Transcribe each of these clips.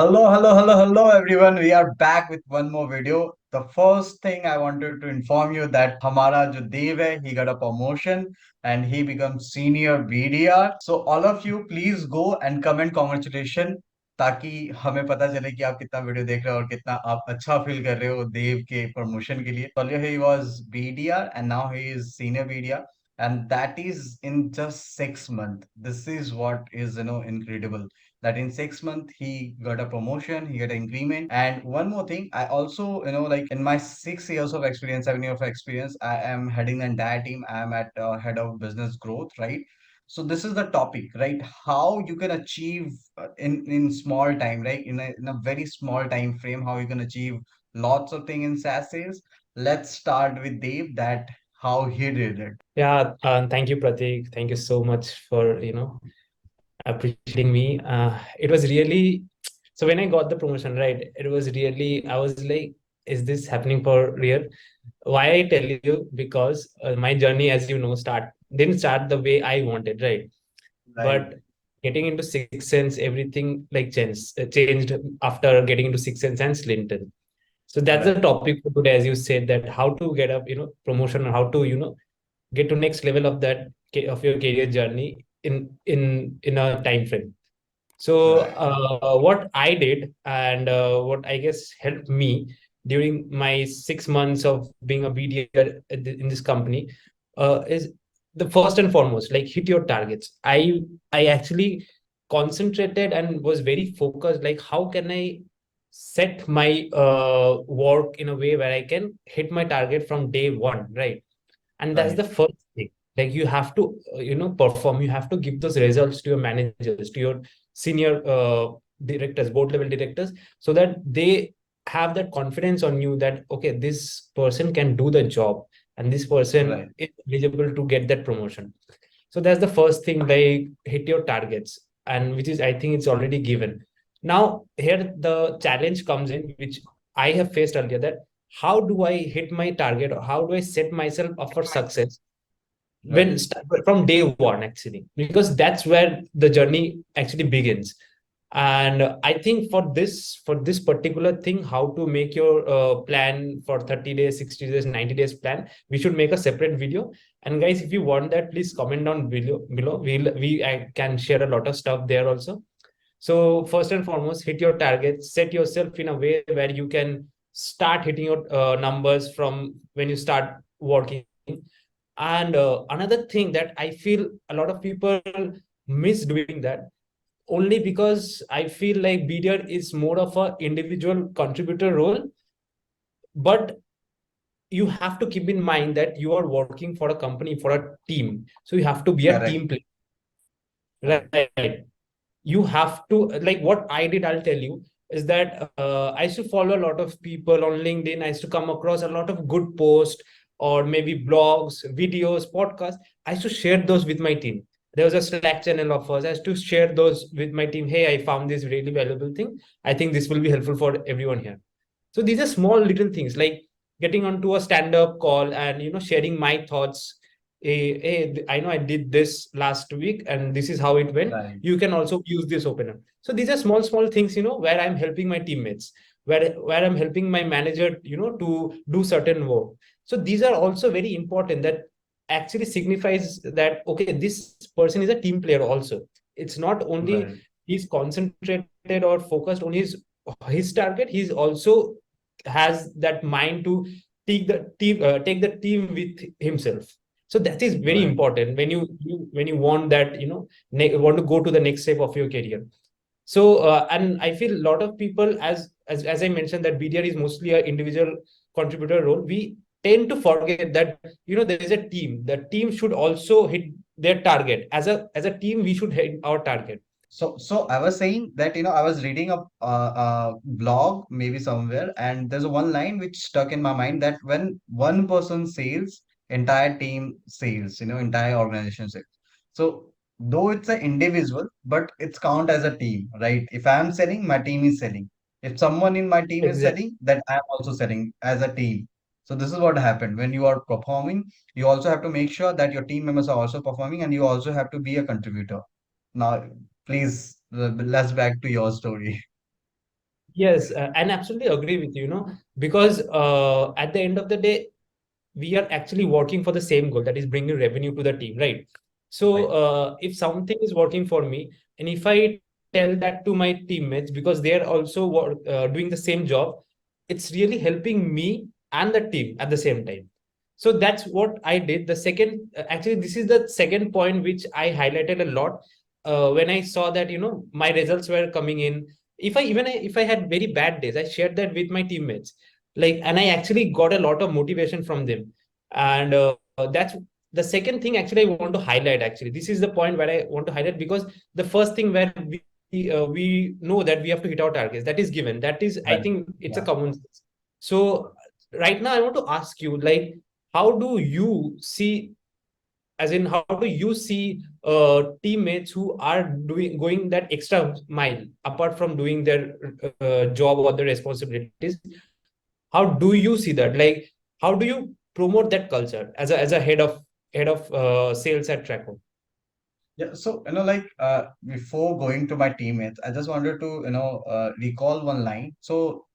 Hello, everyone. We are back with one more video. The first thing I wanted to inform you that हमारा जो देव है, he got a promotion and he becomes senior BDR. So all of you, please go and comment congratulations ताकि हमें पता चले कि आप कितना वीडियो देख रहे हो और कितना आप अच्छा फील कर रहे हो देव के प्रमोशन के लिए. Earlier he was BDR and now he is senior BDR. And that is in just 6 months. This is what is incredible that in 6 months he got a promotion, he got an increment. And one more thing, I also, like in my 6 years of experience, 7 years of experience, I am heading the entire team. I am at head of business growth, right? So this is the topic, right? How you can achieve in small time, right? In a very small time frame, how you can achieve lots of things in SaaS sales. Let's start with Dave. That how he did it. Yeah, thank you, Pratik. Thank you so much for appreciating me. It was really so when I got the promotion, right? It was really I was like, is this happening for real? Why I tell you because my journey, as you know, didn't start the way I wanted, right? Right, But getting into Six Sense, everything like changed after getting into Six Sense and Slinton. So that's the right, topic for today, as you said, that how to get up, promotion, and how to get to next level of that of your career journey in a time frame. So right, what I did and what I guess helped me during my 6 months of being a BDR in this company is the first and foremost, like hit your targets. I actually concentrated and was very focused, like how can I set my work in a way where I can hit my target from day one, right? And that's right, the first thing. Like you have to perform, you have to give those results to your managers, to your senior directors, board level directors, so that they have that confidence on you that okay, this person can do the job and this person right. is eligible to get that promotion. So that's the first thing, like hit your targets, and which is I think it's already given. Now here the challenge comes in, which I have faced earlier, that how do I hit my target, or how do I set myself up for success Right. from day one, actually, because that's where the journey actually begins. And I think for this particular thing, how to make your plan for 30 days, 60 days, 90 days plan, we should make a separate video. And guys, if you want that, please comment down below. I can share a lot of stuff there also. So first and foremost, hit your targets, set yourself in a way where you can start hitting your numbers from when you start working. And another thing that I feel a lot of people miss doing that, only because I feel like BDR is more of a individual contributor role, but you have to keep in mind that you are working for a company, for a team. So you have to be a Correct. team player, Correct. right? You have to, like what I did, I'll tell you, is that I used to follow a lot of people on LinkedIn. I used to come across a lot of good posts, or maybe blogs, videos, podcasts. I used to share those with my team. There was a Slack channel of us. I used to share those with my team. Hey, I found this really valuable thing. I think this will be helpful for everyone here. So these are small little things, like getting onto a stand-up call and sharing my thoughts. Hey, I know I did this last week and this is how it went. Right. You can also use this opener. So these are small things, where I'm helping my teammates, where I'm helping my manager, to do certain work. So these are also very important, that actually signifies that okay, this person is a team player also. It's not only Right. he's concentrated or focused on his target, he's also has that mind to take the team with himself. So that is very Right. important when when you want that, want to go to the next step of your career. So and I feel a lot of people, as I mentioned, that BDR is mostly an individual contributor role. We tend to forget that there is a team. The team should also hit their target. As a team, we should hit our target. So I was saying that I was reading a blog maybe somewhere, and there's one line which stuck in my mind that when one person sales, entire team sales, entire organization sales. So though it's an individual, but it's count as a team, right? If I'm selling, my team is selling. If someone in my team is Exactly. selling, then I'm also selling as a team. So this is what happened when you are performing. You also have to make sure that your team members are also performing, and you also have to be a contributor. Now, please, let's back to your story. Yes, and absolutely agree with you, because at the end of the day, we are actually working for the same goal, that is bringing revenue to the team, right? So Right. if something is working for me, and if I tell that to my teammates because they are also doing the same job, it's really helping me and the team at the same time. So that's what I did. The second, actually, this is the second point which I highlighted a lot when I saw that my results were coming in. If I had very bad days, I shared that with my teammates, like, and I actually got a lot of motivation from them. And that's the second thing actually I want to highlight. Actually, this is the point where I want to highlight, because the first thing where we know that we have to hit our targets, that is given, that is, I Right. think it's a Yeah. common sense. So right now I want to ask you, like, how do you see, as in, how do you see teammates who are doing going that extra mile apart from doing their job or their responsibilities? How do you see that, like, how do you promote that culture as a head of sales at Traco? Yeah, so like before going to my teammates, I just wanted to recall one line. So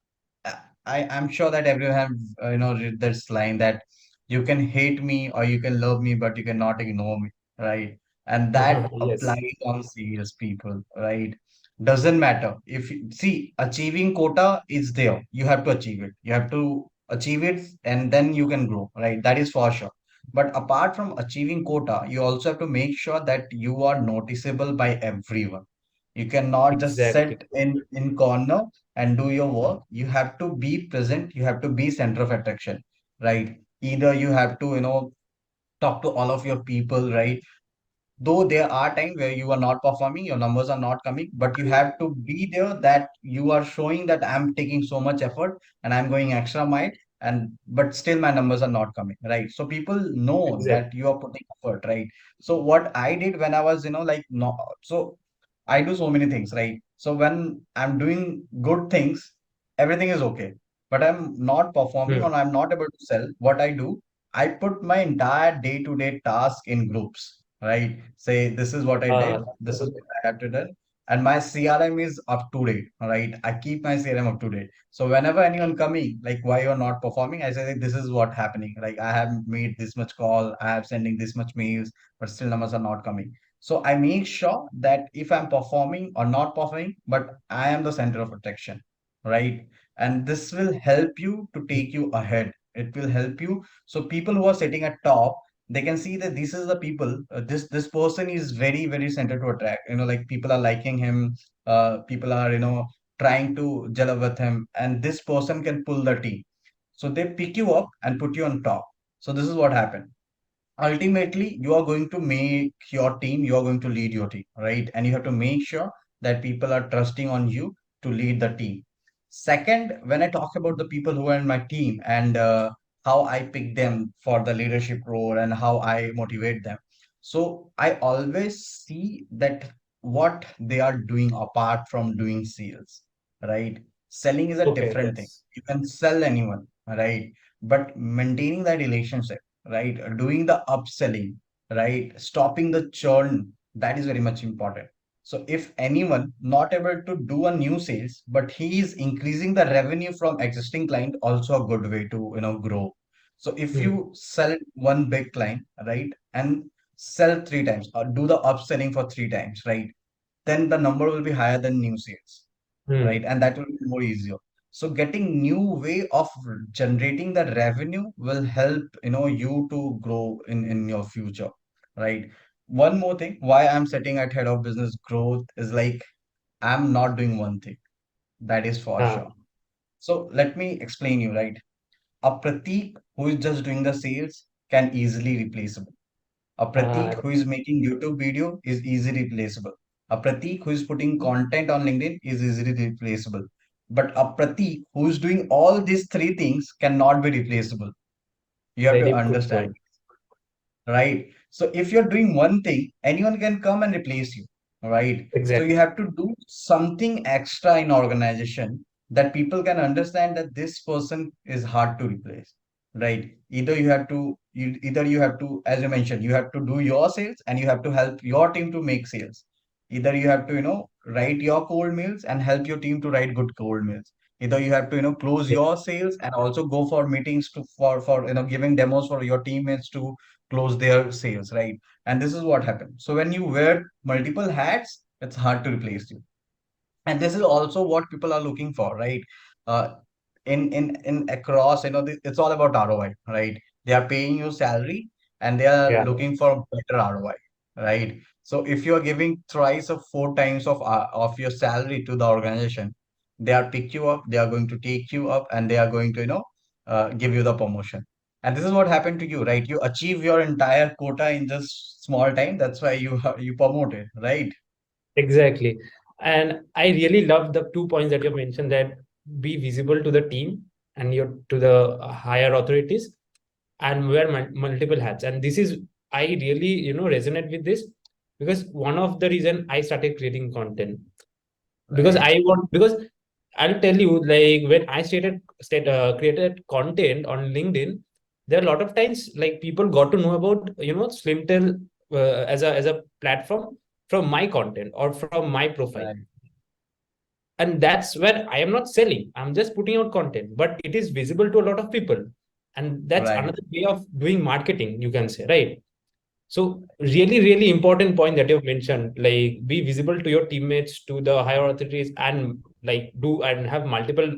uh, I'm sure that everyone have read this line that you can hate me or you can love me, but you cannot ignore me, right? And that Yes, applies on serious people, right? Doesn't matter if see achieving quota is there, you have to achieve it. You have to achieve it, and then you can grow, right? That is for sure. But apart from achieving quota, you also have to make sure that you are noticeable by everyone. You cannot just exactly. sit in corner and do your work. You have to be present. You have to be center of attraction, right? Either you have to talk to all of your people, right? Though there are times where you are not performing, your numbers are not coming, but you have to be there, that you are showing that I'm taking so much effort and I'm going extra mile, and but still my numbers are not coming, right? So people know Exactly. that you are putting effort, right? So what I did when I was like no, so I do so many things, right? So when I'm doing good things, everything is okay. But I'm not performing or Hmm. I'm not able to sell. What I do, I put my entire day-to-day task in groups, right? Say this is what I did, this is what I have to do, and my CRM is up to date, right? I keep my CRM up to date. So whenever anyone coming, like why you're not performing, I say this is what happening. Like I have made this much call, I have sending this much mails, but still numbers are not coming. So I make sure that if I'm performing or not performing, but I am the center of attraction, right? And this will help you to take you ahead. It will help you. So people who are sitting at top, they can see that this is the people. This person is very very centered to attract. Like people are liking him. People are trying to gel up with him, and this person can pull the team. So they pick you up and put you on top. So this is what happened. Ultimately you are going to make your team, you are going to lead your team, right? And you have to make sure that people are trusting on you to lead the team. Second, when I talk about the people who are in my team and how I pick them for the leadership role and how I motivate them, so I always see that what they are doing apart from doing sales, right? Selling is a Okay, different thing. yes. You can sell anyone, right? But maintaining that relationship, right? Doing the upselling, right? Stopping the churn, that is very much important. So if anyone not able to do a new sales, but he is increasing the revenue from existing client, also a good way to, grow. So if Hmm. you sell one big client, right, and sell three times or do the upselling for three times, right, then the number will be higher than new sales, right? Hmm. And that will be more easier. So getting new way of generating the revenue will help, you to grow in your future, right? One more thing, why I'm sitting at head of business growth is like I'm not doing one thing. That is for Ah, sure. So let me explain you, right? A Pratik who is just doing the sales can easily replaceable. A Pratik ah, who is making YouTube video is easily replaceable. A Pratik who is putting content on LinkedIn is easily replaceable. But a Pratik who is doing all these three things cannot be replaceable. You have to very good understand, point. right? So if you're doing one thing, anyone can come and replace you, right? So you Exactly. have to do something extra in organization that people can understand that this person is hard to replace, right? Either you have to, as you mentioned, you have to do your sales and you have to help your team to make sales. Either you have to, write your cold mails and help your team to write good cold mails. Either you have to, close Yeah. your sales and also go for meetings to for giving demos for your teammates to close their sales, right? And this is what happens. So when you wear multiple hats, it's hard to replace you. And this is also what people are looking for, right? uh, in across, it's all about ROI, right? They are paying you salary and they are Yeah. looking for better ROI, right? So if you are giving thrice or four times of your salary to the organization, they are pick you up, they are going to take you up, and they are going to give you the promotion. And this is what happened to you, right? You achieve your entire quota in just small time. That's why you promoted, right? Exactly. And I really love the 2 points that you mentioned, that be visible to the team and your to the higher authorities, and wear multiple hats. And this is, I really, resonate with this, because one of the reason I started creating content, because Right, I'll tell you, like when I created content on LinkedIn, there are a lot of times like people got to know about Slimtel as a platform from my content or from my profile. right, And that's where I am not selling, I'm just putting out content, but it is visible to a lot of people. And that's right, another way of doing marketing, you can say, right? So really, really important point that you've mentioned, like be visible to your teammates, to the higher authorities, and like do and have multiple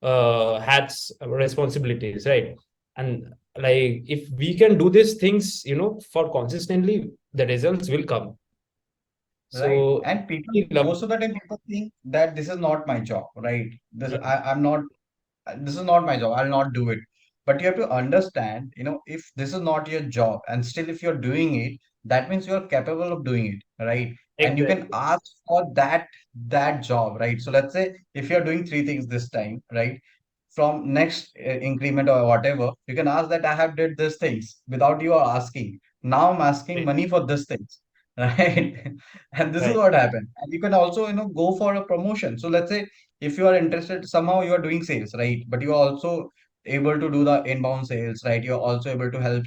hats, responsibilities, right? And like if we can do these things, for consistently, the results will come. right. So And people, I love. most of the time, people think that this is not my job, right? Mm, I'm not, this is not my job. I'll not do it. But you have to understand, if this is not your job and still if you're doing it, that means you're capable of doing it, right? And you can exactly. ask for that job, right? So let's say if you're doing three things this time, right? From next increment or whatever, you can ask that I have did these things without you asking. Now I'm asking Right. money for these things, right? And this is Right. what happened. And you can also, go for a promotion. So let's say if you are interested, somehow you are doing sales, right? But you are also able to do the inbound sales, right? You're also able to help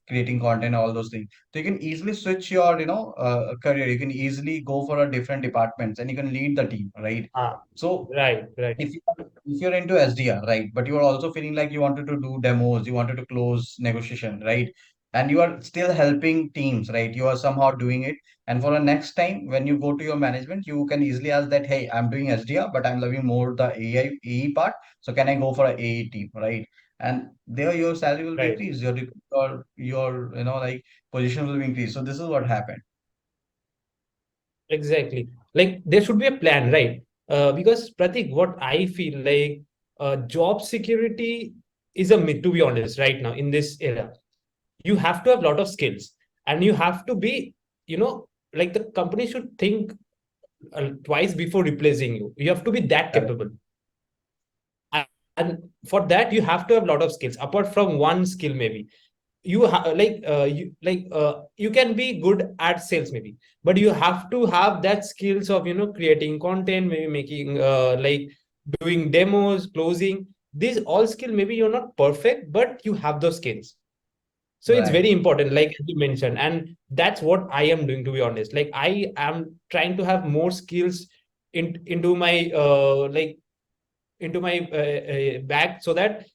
creating content, all those things. So you can easily switch your, career. You can easily go for a different departments and you can lead the team, right? Ah, So right. Right. if you're into SDR, right, but you are also feeling like you wanted to do demos, you wanted to close negotiation, right? And you are still helping teams, right? You are somehow doing it. And for the next time, when you go to your management, you can easily ask that, hey, I'm doing SDR, but I'm loving more the AI, AE part. So can I go for a AE team, right? And there your salary will be Right. increased, your like position will be increased. So this is what happened. Exactly. Like there should be a plan, right? Because Pratik, what I feel like, job security is a myth, to be honest, right now in this era. You have to have a lot of skills, and you have to be, like the company should think twice before replacing you. You have to be that Correct. capable. And for that, you have to have a lot of skills apart from one skill, maybe you can be good at sales maybe, but you have to have that skills of creating content, maybe making doing demos, closing. These all skill, maybe you're not perfect, but you have those skills. So it's Right. very important, like you mentioned, and that's what I am doing, to be honest. Like I am trying to have more skills into my bag, so that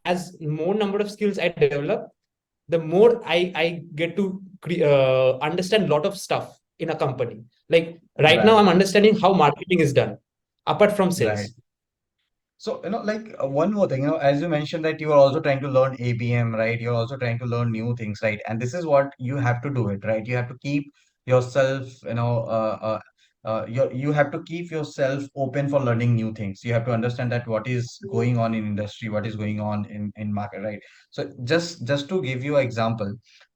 as more number of skills I develop, the more I get to understand a lot of stuff in a company. Like right now, Right. I'm understanding how marketing is done, apart from Right. sales. So, like one more thing, as you mentioned that you are also trying to learn ABM, right? You're also trying to learn new things, right? And this is what you have to do it, right? You have to keep yourself, you have to keep yourself open for learning new things. You have to understand that what is going on in industry, what is going on in market, right? So just to give you an example,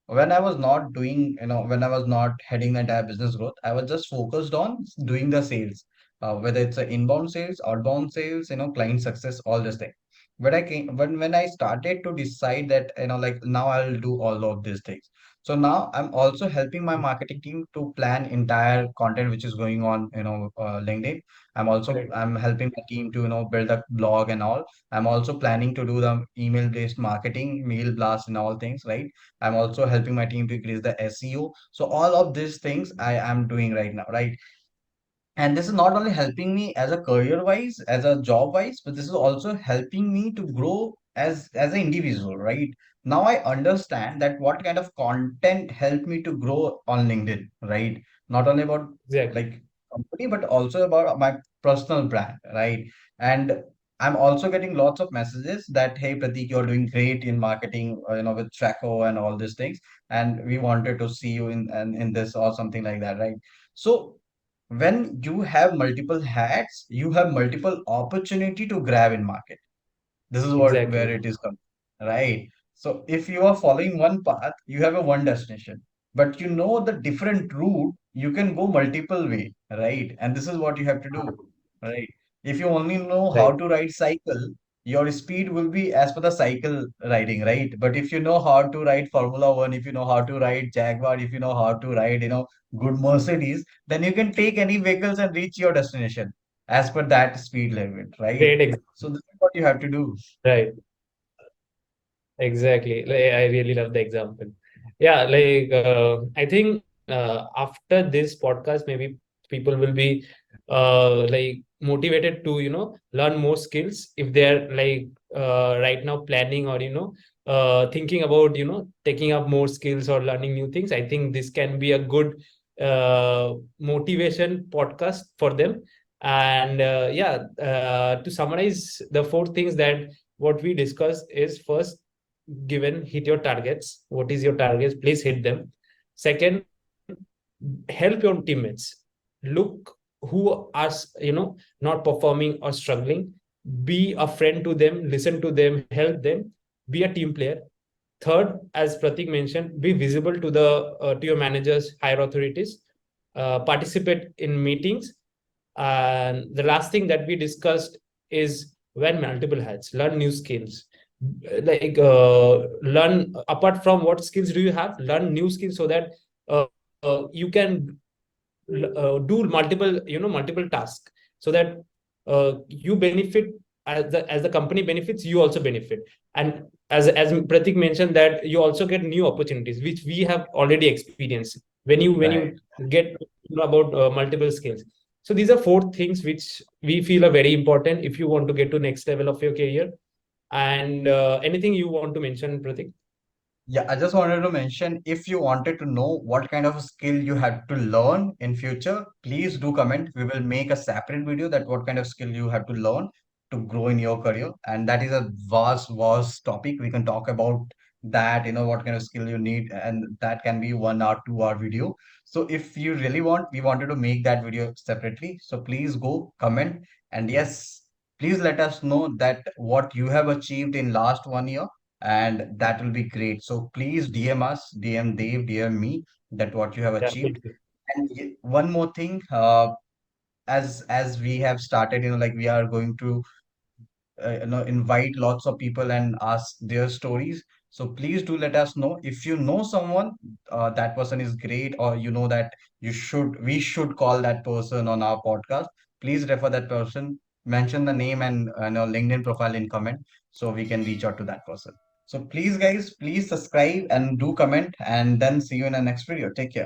when I was not doing, when I was not heading the entire business growth, I was just focused on doing the sales, whether it's a inbound sales, outbound sales, client success, all this thing. But when I started to decide that, like now I'll do all of these things. So now I'm also helping my marketing team to plan entire content which is going on, LinkedIn. Right. I'm helping my team to, build a blog and all. I'm also planning to do the email based marketing, mail blast and all things, right? I'm also helping my team to increase the SEO. So all of these things I am doing right now, right? And this is not only helping me as a career wise, as a job wise, but this is also helping me to grow as an individual, right? Now I understand that what kind of content helped me to grow on LinkedIn, right? Not only about Exactly. like company, but also about my personal brand, right? And I'm also getting lots of messages that, hey, Pratik, you're doing great in marketing, with Traco and all these things, and we wanted to see you in this or something like that, right? So when you have multiple hats, you have multiple opportunity to grab in market. This is what where Exactly. it is coming, right? So if you are following one path, you have a one destination, but you know the different route, you can go multiple way, right? And this is what you have to do, right? If you only know how Right. to ride cycle, your speed will be as per the cycle riding, right? But if you know how to ride Formula One, if you know how to ride Jaguar, if you know how to ride, good Mercedes, then you can take any vehicles and reach your destination as per that speed limit, right? Great example. So this is what you have to do. Right. Exactly. Like, I really love the example. Yeah, like I think after this podcast, maybe people will be like motivated to, learn more skills if they're like right now planning or, thinking about, taking up more skills or learning new things. I think this can be a good motivation podcast for them. And yeah, to summarize the four things that what we discussed is: first, given, hit your targets. What is your targets? Please hit them. Second, help your teammates. Look who are not performing or struggling. Be a friend to them, listen to them, help them. Be a team player. Third, as Pratik mentioned, be visible to the to your managers, higher authorities. Participate in meetings. And the last thing that we discussed is when multiple hats, learn new skills. Like learn, apart from what skills do you have, learn new skills so that you can do multiple tasks, so that you benefit, as the company benefits, you also benefit. And as Pratik mentioned, that you also get new opportunities, which we have already experienced when you Right. get to know about multiple skills. So these are four things which we feel are very important if you want to get to next level of your career. And anything you want to mention, Pratik? Yeah, I just wanted to mention, if you wanted to know what kind of skill you have to learn in future, please do comment. We will make a separate video that what kind of skill you have to learn to grow in your career. And that is a vast topic. We can talk about that, what kind of skill you need, and that can be 1 hour, 2 hour video. So if you really want, we wanted to make that video separately. So please go comment. And yes, please let us know that what you have achieved in last 1 year, and that will be great. So please DM us, DM Dave, DM me, that what you have Yeah, achieved. please do. And one more thing, as we have started, like we are going to invite lots of people and ask their stories. So please do let us know if you know someone, that person is great, or you know that we should call that person on our podcast. Please refer that person, mention the name and LinkedIn profile in comment, so we can reach out to that person. So please, guys, please subscribe and do comment, and then see you in the next video. Take care.